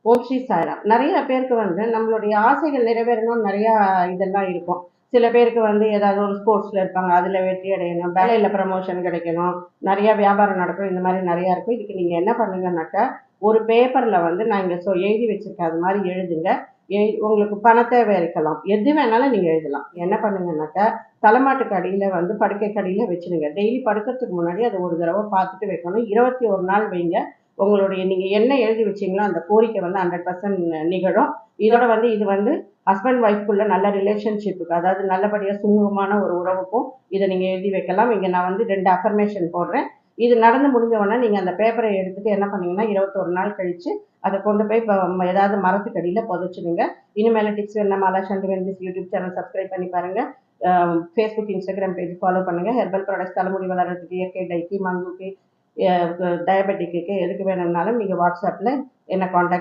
ஓம் ஸ்ரீ சாய்ராம். நிறைய பேருக்கு வந்து நம்மளுடைய ஆசைகள் நிறைவேறணும்னு நிறையா இதெல்லாம் இருக்கும். சில பேருக்கு வந்து ஏதாவது ஒரு ஸ்போர்ட்ஸ்ல இருப்பாங்க, அதுல வெற்றி அடையணும், வேலையில ப்ரமோஷன் கிடைக்கணும், நிறைய வியாபாரம் நடக்கணும், இந்த மாதிரி நிறைய இருக்கும். இதுக்கு நீங்க என்ன பண்ணுங்கன்னாக்கா, ஒரு பேப்பர்ல வந்து நான் இங்க எழுதி வச்சிருக்கேன், அது மாதிரி எழுதுங்க. உங்களுக்கு பண தேவை இருக்கலாம், எது வேணாலும் நீங்க எழுதலாம். என்ன பண்ணுங்கன்னாக்கா, தலைமாட்டுக்கு அடியில வந்து படுக்கைக்கு அடியில வச்சிருங்க. டெய்லி படுக்கிறதுக்கு முன்னாடி அதை ஒரு தடவை பார்த்துட்டு வைக்கணும். 21 நாள் வைங்க. உங்களுடைய நீங்க என்ன எழுதி வச்சீங்களோ அந்த கோரிக்கை வந்து 100% நிகழும். இதோட வந்து இது வந்து ஹஸ்பண்ட் ஒய்ஃப்குள்ள நல்ல ரிலேஷன்ஷிப்புக்கு, அதாவது நல்லபடியா சுமூகமான ஒரு உறவுக்கும் இதை நீங்க எழுதி வைக்கலாம். இங்க நான் வந்து 2 அஃபர்மேஷன் போடுறேன். இது நடந்து முடிஞ்ச உடனே நீங்க அந்த பேப்பரை எடுத்துட்டு என்ன பண்ணீங்கன்னா, 21 நாள் கழிச்சு அதை கொண்டு போய் ஏதாவது மரத்துக்கு அடியில புதைச்சிடுங்க. இனிமேல டிப்ஸ் வேணும்னா மாலா சண்டுவன் யூடியூப் சேனல் சப்ஸ்கிரைப் பண்ணி பாருங்க. ஃபேஸ்புக், இன்ஸ்டாகிராம் பேஜ் ஃபாலோ பண்ணுங்க. ஹெர்பல் ப்ராடக்ட்ஸ், தலைமுடி வளர்றதுக்கு, இயற்கை டைக்கு, மங்குக்கு, டயபெட்டிக்கு, எதுக்கு வேணும்னாலும் நீங்கள் வாட்ஸ்அப்பில் என்னை காண்டாக்ட்